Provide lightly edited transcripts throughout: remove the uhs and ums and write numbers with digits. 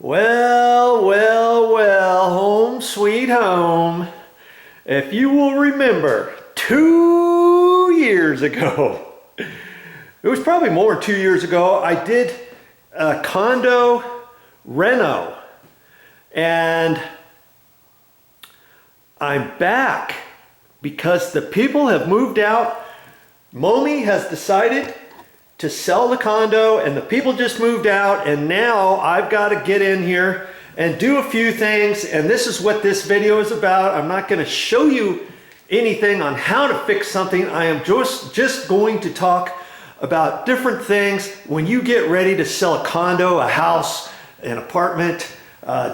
Well, well, well, home sweet home. If you will remember, 2 years ago, it was probably more than 2 years ago, I did a condo reno. And I'm back because the people have moved out. Momi has decided to sell the condo and the people just moved out, and now I've got to get in here and do a few things, and this is what this video is about. I'm not going to show you anything on how to fix something. I am just going to talk about different things when you get ready to sell a condo, a house, an apartment,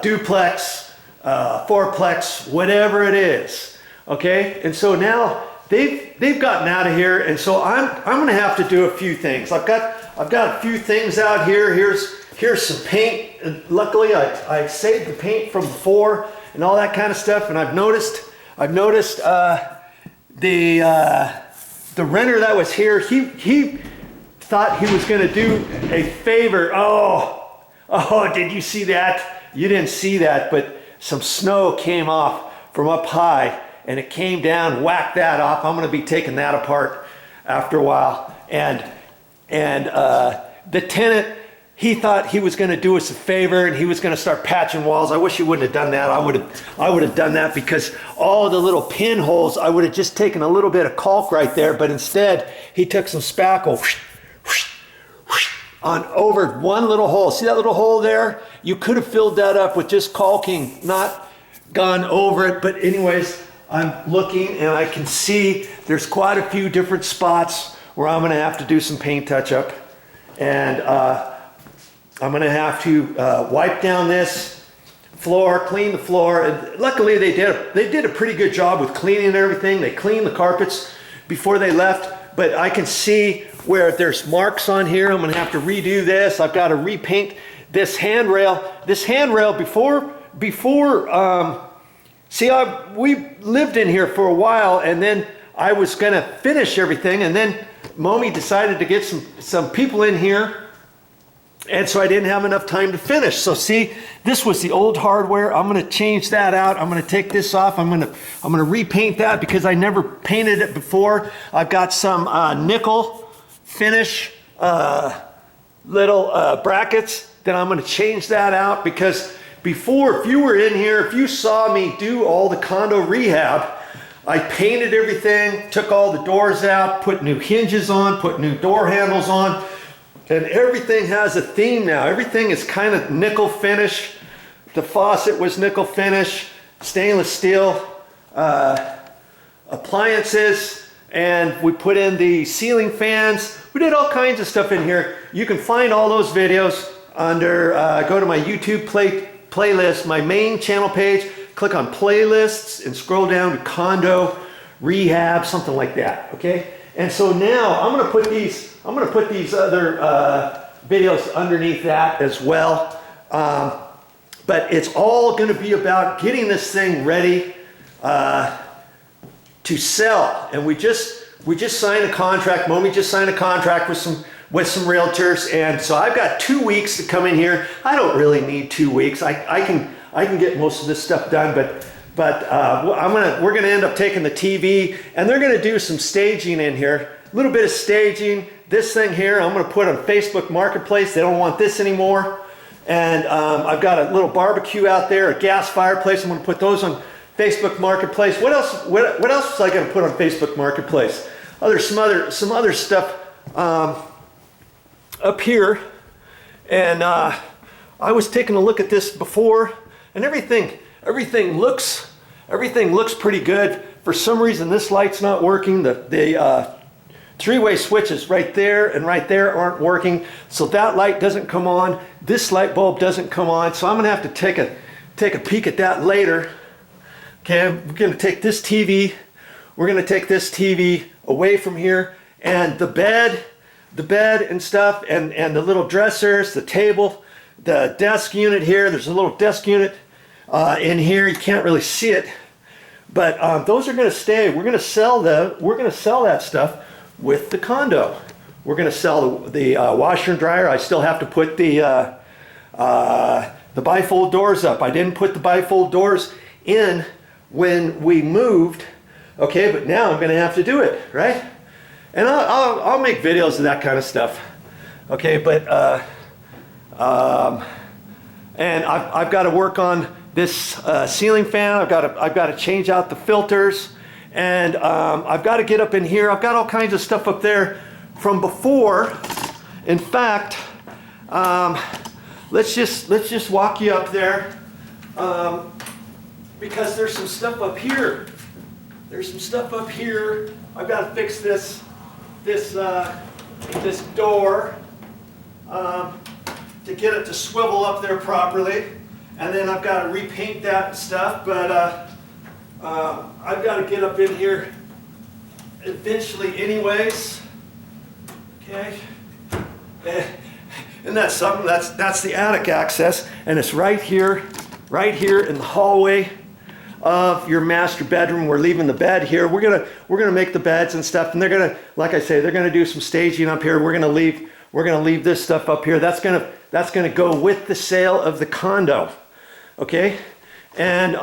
duplex, fourplex, whatever it is. Okay, and so now they've gotten out of here, and so I'm going to have to do a few things. I've got a few things out here. Here's some paint. Luckily, I saved the paint from before and all that kind of stuff. And I've noticed the renter that was here. He thought he was going to do a favor. Oh, did you see that? You didn't see that, but some snow came off from up high. And it came down, whacked that off. I'm going to be taking that apart after a while. And the tenant, he thought he was going to do us a favor and he was going to start patching walls. I wish he wouldn't have done that. I would have done that, because all the little pinholes, I would have just taken a little bit of caulk right there. But instead, he took some spackle on over one little hole. See that little hole there? You could have filled that up with just caulking, not gone over it. But anyways, I'm looking and I can see there's quite a few different spots where I'm going to have to do some paint touch up, and I'm going to have to wipe down this floor, clean the floor. And luckily they did a pretty good job with cleaning everything. They cleaned the carpets before they left, but I can see where there's marks on here. I'm going to have to redo this. I've got to repaint this handrail. This handrail before see, we lived in here for a while, and then I was going to finish everything, and then Momi decided to get some people in here, and so I didn't have enough time to finish. So see, this was the old hardware. I'm going to change that out. I'm going to take this off. I'm going to repaint that because I never painted it before. I've got some nickel finish little brackets that I'm going to change that out, because before, if you were in here, if you saw me do all the condo rehab, I painted everything, took all the doors out, put new hinges on, put new door handles on, and everything has a theme now. Everything is kind of nickel finish. The faucet was nickel finish, stainless steel appliances, and we put in the ceiling fans. We did all kinds of stuff in here. You can find all those videos under, go to my YouTube playlist, my main channel page, click on playlists and scroll down to condo rehab, something like that. Okay, and so now I'm going to put these other videos underneath that as well, but it's all going to be about getting this thing ready to sell. And we just signed a contract. Momi just signed a contract with some realtors, and so I've got 2 weeks to come in here. I don't really need 2 weeks. I can get most of this stuff done, but we're gonna end up taking the TV, and they're gonna do some staging in here. A little bit of staging. This thing here, I'm gonna put on Facebook Marketplace. They don't want this anymore. And I've got a little barbecue out there, a gas fireplace. I'm gonna put those on Facebook Marketplace. What else was I gonna put on Facebook Marketplace? Some other stuff up here, and I was taking a look at this before, and everything looks pretty good. For some reason, this light's not working. The three-way switches right there and right there aren't working, so that light doesn't come on. This light bulb doesn't come on, so I'm gonna have to take a peek at that later. Okay, we're gonna take this TV. We're gonna take this TV away from here, and the bed and stuff, and the little dressers, the table, the desk unit here. There's a little desk unit in here. You can't really see it, but those are going to stay. We're going to sell that stuff with the condo. We're going to sell the washer and dryer. I still have to put the the bifold doors up. I didn't put the bifold doors in when we moved, okay, but now I'm gonna have to do it, right? And I'll make videos of that kind of stuff, okay, but and I've got to work on this ceiling fan. I've got to change out the filters, and I've got to get up in here. I've got all kinds of stuff up there from before. In fact, let's just walk you up there, because there's some stuff up here. There's some stuff up here. I've got to fix this door to get it to swivel up there properly, and then I've got to repaint that stuff. But I've got to get up in here eventually, anyways. Okay. And that's something. That's the attic access, and it's right here in the hallway of your master bedroom. We're leaving the bed here. We're gonna make the beds and stuff, and they're gonna, like I say, they're gonna do some staging up here. We're gonna leave this stuff up here. That's gonna go with the sale of the condo. Okay, and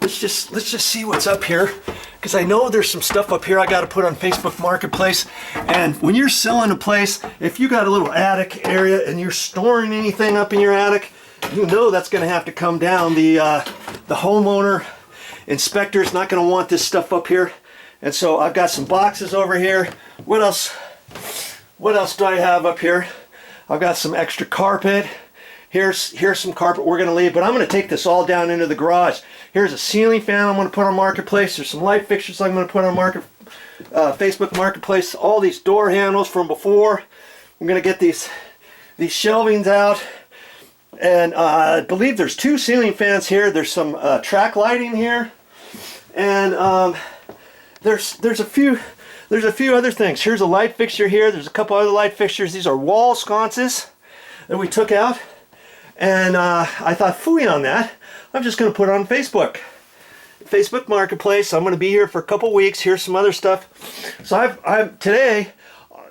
let's just see what's up here, because I know there's some stuff up here I got to put on Facebook Marketplace. And when you're selling a place, if you got a little attic area and you're storing anything up in your attic, you know that's going to have to come down. The homeowner inspector is not going to want this stuff up here. And so I've got some boxes over here. What else do I have up here? I've got some extra carpet. Here's some carpet we're going to leave, but I'm going to take this all down into the garage. Here's a ceiling fan I'm going to put on Marketplace. There's some light fixtures I'm going to put on Facebook Marketplace. All these door handles from before. I'm going to get these shelvings out. And I believe there's 2 ceiling fans here. There's some track lighting here. And there's a few other things. Here's a light fixture here. There's a couple other light fixtures. These are wall sconces that we took out. And I thought, phooey on that. I'm just going to put it on Facebook Marketplace. I'm going to be here for a couple weeks. Here's some other stuff. So today,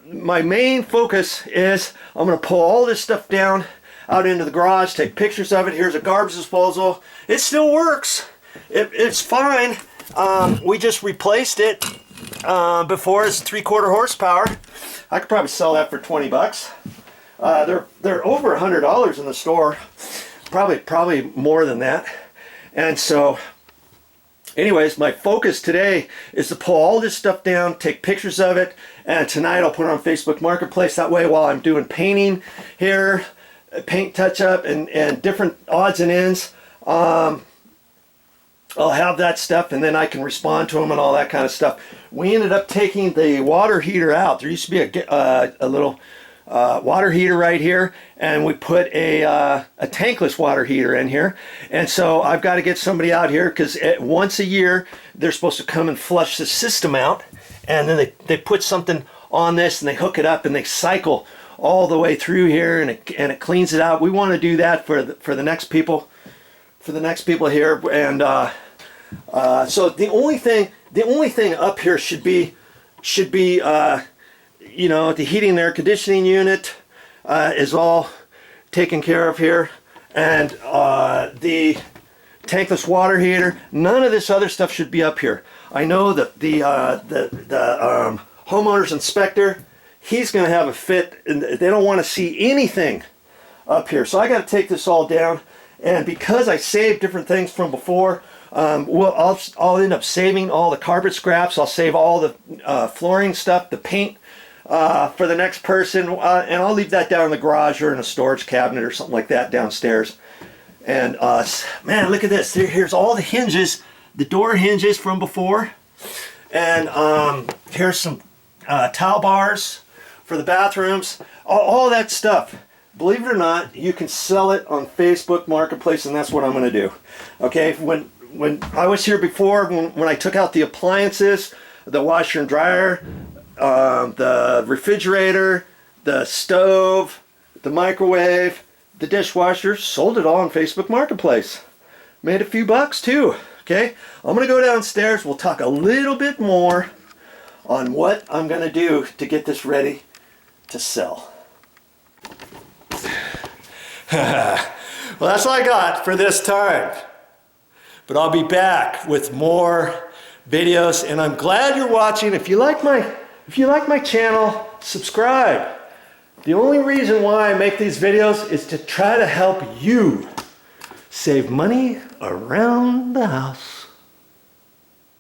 my main focus is I'm going to pull all this stuff down out into the garage, take pictures of it. Here's a garbage disposal. It still works. It's fine. We just replaced it before. It's 3/4 horsepower. I could probably sell that for 20 bucks. They're over $100 in the store, probably more than that. And so anyways, my focus today is to pull all this stuff down, take pictures of it, and tonight I'll put it on Facebook Marketplace. That way, while I'm doing painting here, paint touch up and different odds and ends, I'll have that stuff, and then I can respond to them and all that kind of stuff. We ended up taking the water heater out. There used to be a little water heater right here, and we put a tankless water heater in here. And so I've got to get somebody out here, because once a year they're supposed to come and flush the system out, and then they put something on this and they hook it up and they cycle all the way through here, and it cleans it out. We want to do that for the next people here. And so the only thing up here should be you know, the heating and air conditioning unit is all taken care of here, and the tankless water heater. None of this other stuff should be up here. I know that the homeowner's inspector, he's going to have a fit, and they don't want to see anything up here. So I got to take this all down, and because I saved different things from before, I'll end up saving all the carpet scraps. I'll save all the flooring stuff, the paint, for the next person, and I'll leave that down in the garage or in a storage cabinet or something like that downstairs. And man, look at this. Here's all the hinges, the door hinges from before, and here's some towel bars for the bathrooms. All that stuff, believe it or not, you can sell it on Facebook Marketplace, and that's what I'm going to do. Okay, when I was here before, when I took out the appliances, the washer and dryer, the refrigerator, the stove, the microwave, the dishwasher, sold it all on Facebook Marketplace. Made a few bucks too. Okay, I'm going to go downstairs. We'll talk a little bit more on what I'm going to do to get this ready to sell. Well, that's all I got for this time. But I'll be back with more videos, and I'm glad you're watching. If you like my channel, subscribe. The only reason why I make these videos is to try to help you save money around the house.